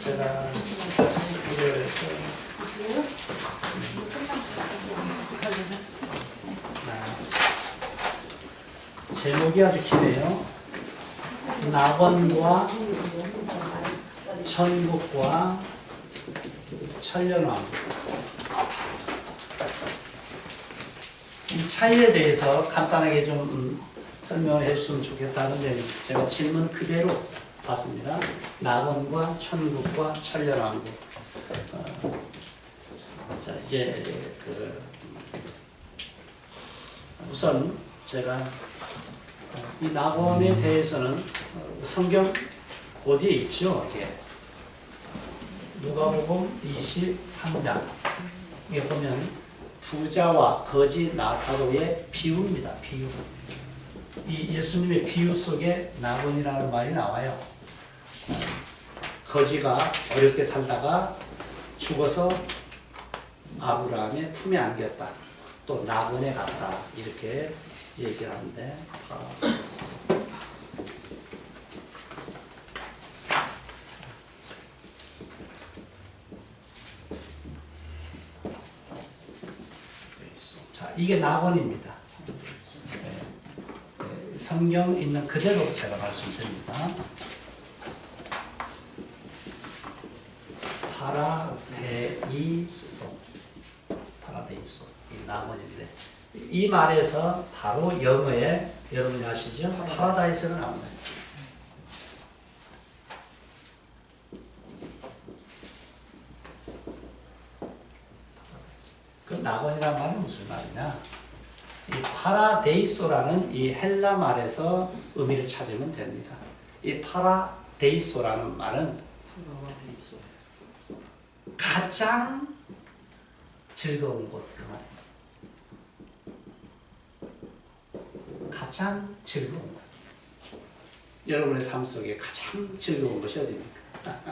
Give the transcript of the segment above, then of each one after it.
제가 그래서 제목이 아주 기네요. 낙원과 천국과 천년왕국. 이 차이에 대해서 간단하게 좀 설명을 해주시면 좋겠다는데 제가 질문 그대로 봤습니다. 낙원과 천국과 천년왕국. 자, 이제 우선 제가 이 낙원에 대해서는 성경 어디에 있죠? 누가복음 23장. 이게 보면 부자와 거지 나사로의 비유입니다. 비유. 이 예수님의 비유 속에 낙원이라는 말이 나와요. 거지가 어렵게 살다가 죽어서 아브라함의 품에 안겼다. 또 낙원에 갔다. 이렇게 얘기를 하는데 자, 이게 낙원입니다. 성경 있는 그대로 제가 말씀드립니다. 파라데이소. 파라데이소. 이 낙원인데 이 말에서 바로 영어에 여러분이 아시죠? 파라다이스가 나옵니다. 그 낙원이란 말은 무슨 말이냐? 이 파라데이소라는 이 헬라 말에서 의미를 찾으면 됩니다. 이 파라데이소라는 말은 가장 즐거운 곳, 그 말이에요. 가장 즐거운 것. 여러분의 삶 속에 가장 즐거운 것이 어디입니까?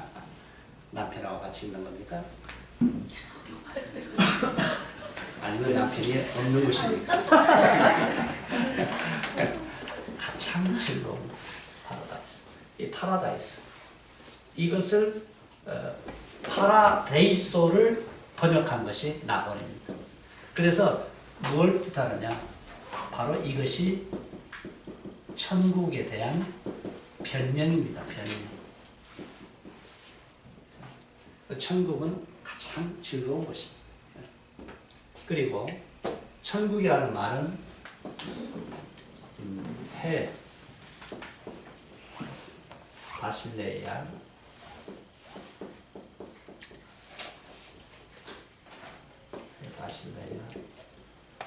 남편하고 같이 있는 겁니까? 아니면 남편이 없는 것입니까? 가장 즐거운 것. 파라다이스. 이 파라다이스. 이것을 파라데이소를 번역한 것이 낙원입니다. 그래서 무엇을 뜻하느냐? 바로 이것이 천국에 대한 별명입니다. 별명. 천국은 가장 즐거운 곳입니다. 그리고 천국이라는 말은 해, 바실레야, 바실레야,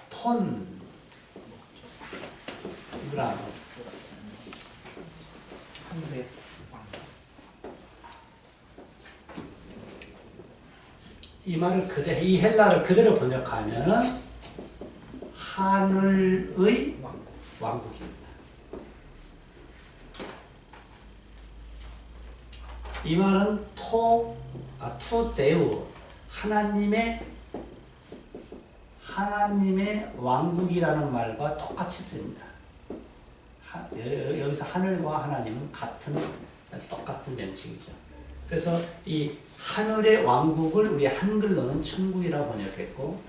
톤, 그라노. 이 말을 이 헬라를 그대로 번역하면은 하늘의 왕국입니다. 이 말은 투데우 하나님의 왕국이라는 말과 똑같이 씁니다. 여기서 하늘과 하나님은 똑같은 명칭이죠. 그래서 이 하늘의 왕국을 우리 한글로는 천국이라고 번역했고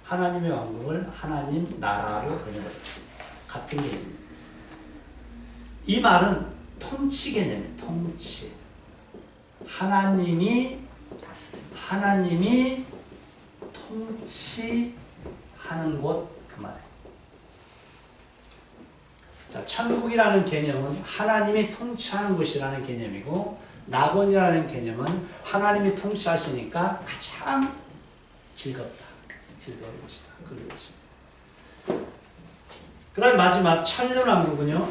하나님의 왕국을 하나님 나라로 번역했습니다. 같은 개념입니다. 이 말은 통치 개념이에요. 통치. 하나님이 통치하는 곳 그 말이에요. 자, 천국이라는 개념은 하나님이 통치하는 곳이라는 개념이고 낙원이라는 개념은 하나님이 통치하시니까 가장 즐겁다. 즐거운 곳이다. 그런 것입니다. 그 다음 마지막 천년왕국은요.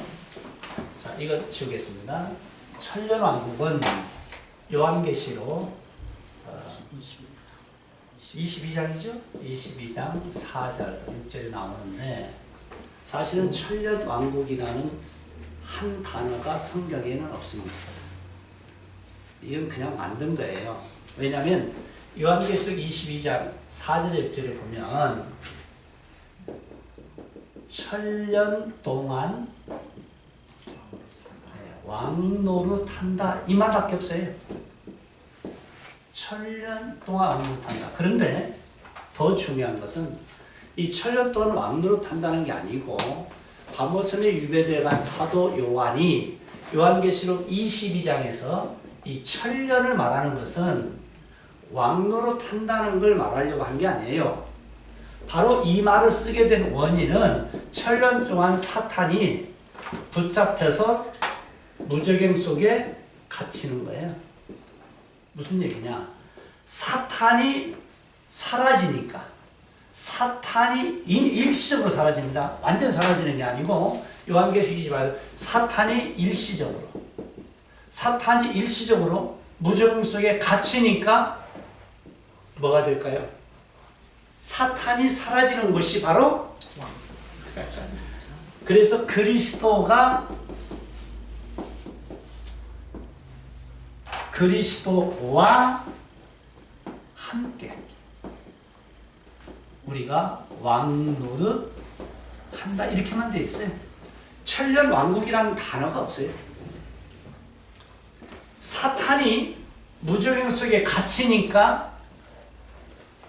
자, 이거 지우겠습니다. 천년왕국은 요한계시록 22장이죠? 22장 4절, 6절에 나오는데 사실은 천년왕국이라는 한 단어가 성경에는 없습니다. 이건 그냥 만든 거예요. 왜냐하면 요한계시록 22장 4절에 6절에 보면 천년 동안 왕노릇한다 이 말밖에 없어요. 천년 동안 왕노릇한다. 그런데 더 중요한 것은 이 천년 동안 왕노릇한다는 게 아니고 바모섬에 유배되어 간 사도 요한이 요한계시록 22장에서 이 천년을 말하는 것은 왕노릇한다는 걸 말하려고 한 게 아니에요. 바로 이 말을 쓰게 된 원인은 천년 동안 사탄이 붙잡혀서 무저갱 속에 갇히는 거예요. 무슨 얘기냐? 사탄이 사라지니까, 사탄이 일시적으로 사라집니다. 완전 사라지는 게 아니고 요한계시록 28장 사탄이 일시적으로 무저갱 속에 갇히니까 뭐가 될까요? 사탄이 사라지는 것이 바로 그래서 그리스도와 함께 우리가 왕노릇 한다 이렇게만 되어 있어요. 천년 왕국이라는 단어가 없어요. 사탄이 무저갱 속에 갇히니까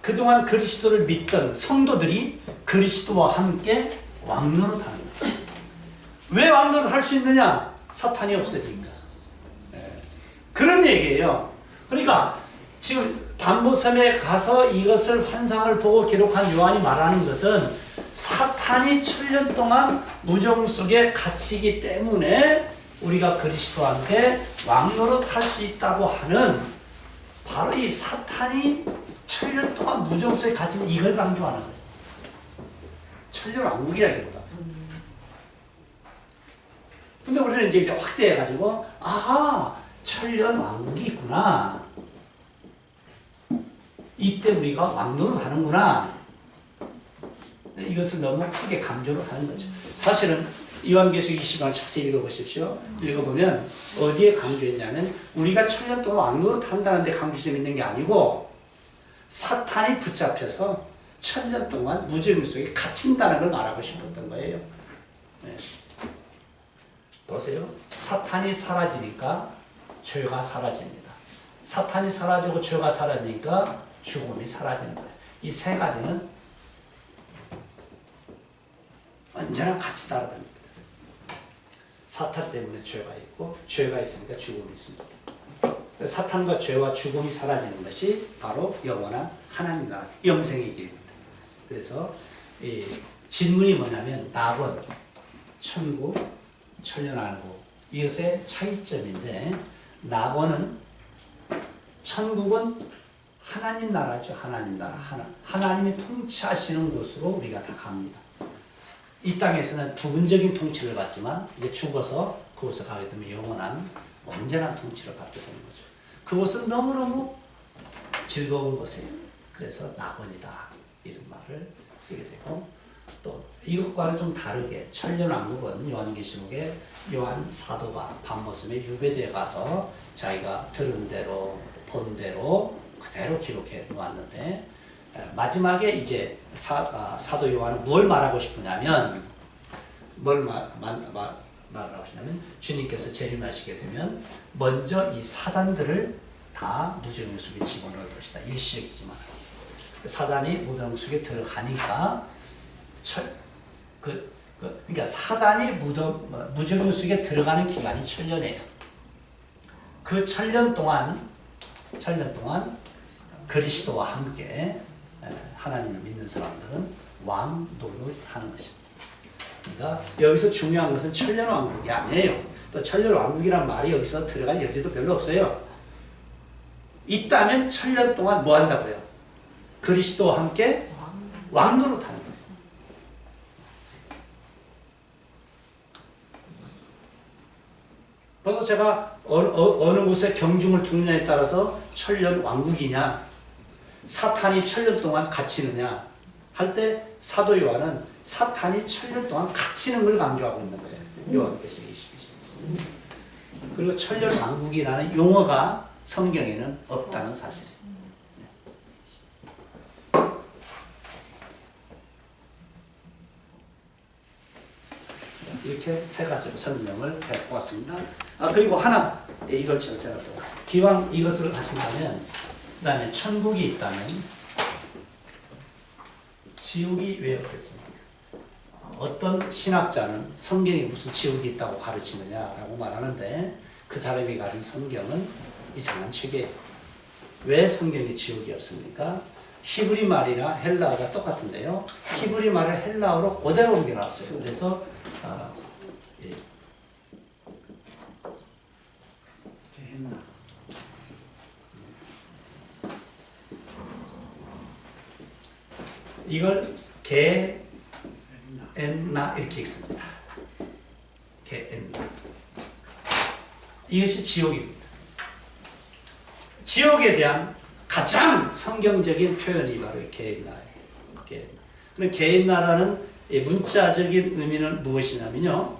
그동안 그리스도를 믿던 성도들이 그리스도와 함께 왕노릇하는 거예요. 왜 왕노릇 할 수 있느냐? 사탄이 없어지니까. 그런 얘기예요. 그러니까 지금 반모섬에 가서 이것을 환상을 보고 기록한 요한이 말하는 것은 사탄이 천년 동안 무저갱 속에 갇히기 때문에 우리가 그리스도와 함께 왕노릇 할 수 있다고 하는 바로 이 사탄이 천년 동안 무저갱 속에 갇힌 이걸 강조하는 거예요. 천년 왕국이라기보다. 근데 우리는 이제 확대해가지고 천년 왕국이 있구나. 이때 우리가 왕노릇 하는구나. 이것을 너무 크게 강조를 하는 거죠. 사실은 요한계시록 20장을 자세히 읽어보십시오. 읽어보면 어디에 강조했냐면 우리가 천년 동안 왕노릇 한다는 데 강조점이 있는 게 아니고 사탄이 붙잡혀서 천년 동안 무저갱 속에 갇힌다는 걸 말하고 싶었던 거예요. 네. 보세요. 사탄이 사라지니까 죄가 사라집니다. 사탄이 사라지고 죄가 사라지니까 죽음이 사라지는 거예요. 이 세 가지는 언제나 같이 따라다닙니다. 사탄 때문에 죄가 있고 죄가 있으니까 죽음이 있습니다. 사탄과 죄와 죽음이 사라지는 것이 바로 영원한 하나님 나라 영생의 길입니다. 그래서 이 질문이 뭐냐면 낙원, 천국, 천년왕국 이것의 차이점인데 낙원은 천국은 하나님 나라죠. 하나님 나라 하나님이 통치하시는 곳으로 우리가 다 갑니다. 이 땅에서는 부분적인 통치를 받지만 이제 죽어서 그곳에 가게 되면 영원한 완전한 통치를 받게 되는 거죠. 그곳은 너무너무 즐거운 곳이에요. 그래서 낙원이다 이런 말을 쓰게 되고 또 이것과는 좀 다르게 천년왕국은 요한계시록에 요한 사도가 반모섬에 유배되어 가서 자기가 들은 대로 본 대로 그대로 기록해 놓았는데 마지막에 이제 사도 요한은 뭘 말하고 싶으냐면 말하고 싶냐면 주님께서 재림하시게 되면 먼저 이 사단들을 다 무저갱 속에 집어넣을 것이다. 일시적이지만 사단이 무저갱 속에 들어가니까 그러니까 사단이 무저갱 속에 들어가는 기간이 천년이에요. 그 천년 동안 그리스도와 함께 하나님을 믿는 사람들은 왕노릇하는 것입니다. 그러니까 여기서 중요한 것은 천년 왕국이 아니에요. 또 천년 왕국이란 말이 여기서 들어갈 여지도 별로 없어요. 있다면 천년 동안 뭐 한다고요? 그리스도와 함께 왕노릇하는 거예요. 그래서 제가 어느 곳에 경중을 두느냐에 따라서 천년 왕국이냐 사탄이 천년 동안 갇히느냐 할 때 사도 요한은 사탄이 천년 동안 갇히는 걸 강조하고 있는 거예요. 요한계시록 22장에서. 그리고 천년 왕국이라는 용어가 성경에는 없다는 사실이에요. 이렇게 세 가지로 설명을 해보았습니다. 그리고 하나 이걸 제가 또 기왕 이것을 하신다면 그 다음에 천국이 있다면 지옥이 왜 없겠습니까? 어떤 신학자는 성경에 무슨 지옥이 있다고 가르치느냐라고 말하는데 그 사람이 가진 성경은 이상한 책이에요. 왜 성경에 지옥이 없습니까? 히브리 말이나 헬라어가 똑같은데요. 히브리 말을 헬라어로 그대로 옮겨놨어요. 그래서 예. 이걸 게엔나 이렇게 읽습니다. 게엔나. 이것이 지옥입니다. 지옥에 대한 가장 성경적인 표현이 바로 게엔나예요. 게엔나. 그럼 게엔나라는 문자적인 의미는 무엇이냐면요.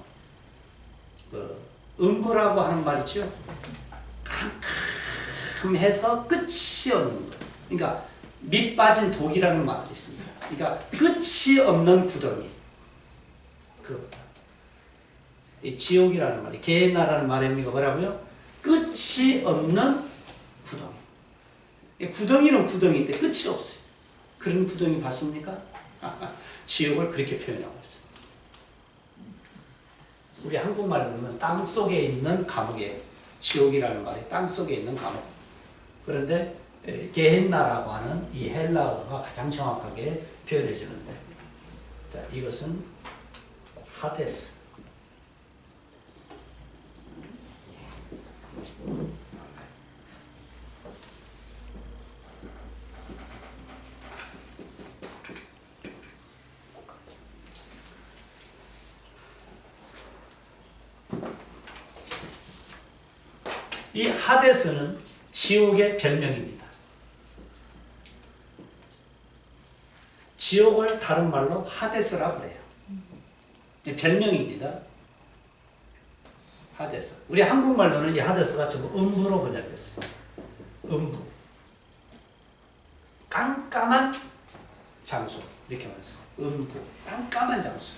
음부라고 하는 말이죠. 깜깜해서 끝이 없는 것. 그러니까 밑 빠진 독이라는 말이 있습니다. 그러니까 끝이 없는 구덩이. 이 지옥이라는 말이 게엔나라는 말의 의미가 뭐라고요? 끝이 없는 구덩이. 구덩이는 구덩이인데 끝이 없어요. 그런 구덩이 봤습니까? 지옥을 그렇게 표현하고 있어요. 우리 한국말로는 땅 속에 있는 감옥이에요. 지옥이라는 말이 땅 속에 있는 감옥. 그런데 게헨나라고 하는 이 헬라어가 가장 정확하게 표현해 주는데, 자, 이것은 하데스. 이 하데스는 지옥의 별명입니다. 지옥을 다른 말로 하데스라고 그래요. 별명입니다. 하데스. 우리 한국말로는 이 하데스가 전부 음부로 번역됐어요. 음부. 깜깜한 장소. 이렇게 말했어요. 음부. 깜깜한 장소.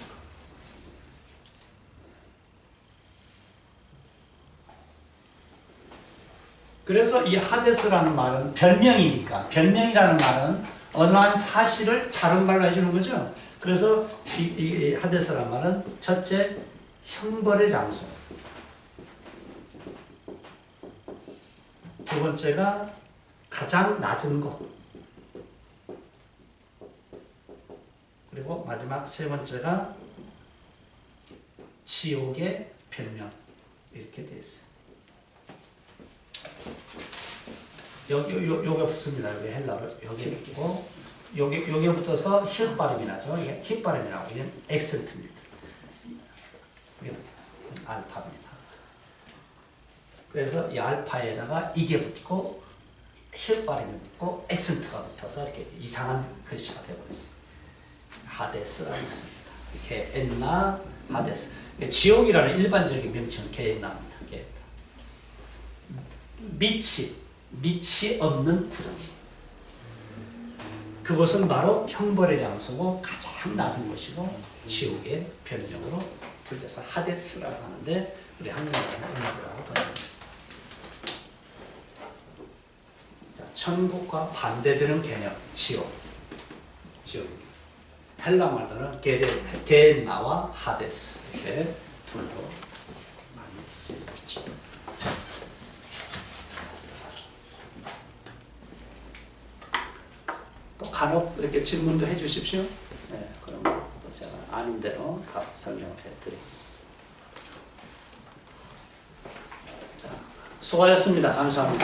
그래서 이 하데스라는 말은 별명이니까, 별명이라는 말은 어느 한 사실을 다른 말로 해주는 거죠. 그래서 이 하데스라는 말은 첫째, 형벌의 장소. 두 번째가 가장 낮은 곳. 그리고 마지막 세 번째가 지옥의 별명. 이렇게 되어 있어요. 요게 붙습니다. 여기 헬라로 여기 붙고 요게 붙어서 히 발음이 나죠. 이게 히 발음이라고 이게 액센트입니다. 이게 알파입니다. 그래서 이 알파에다가 이게 붙고 히 발음이 붙고 액센트가 붙어서 이렇게 이상한 글씨가 되어버렸어요. 하데스라고 있습니다. 게엔나 하데스. 지옥이라는 일반적인 명칭은 게엔나입니다. 밑이 없는 구덩이. 그것은 바로 형벌의 장소고 가장 낮은 곳이고 지옥의 별명으로 불려서 하데스라고 하는데 우리 한국말로는 음부라고 번역했습니다. 자, 천국과 반대되는 개념, 지옥. 헬라 말로는 게엔나와 하데스 이렇게 둘로 많이 쓰이고 있죠. 간혹 이렇게 질문도 해주십시오. 네, 그럼 또 제가 아는 대로 답 설명해 드리겠습니다. 자, 수고하셨습니다. 감사합니다.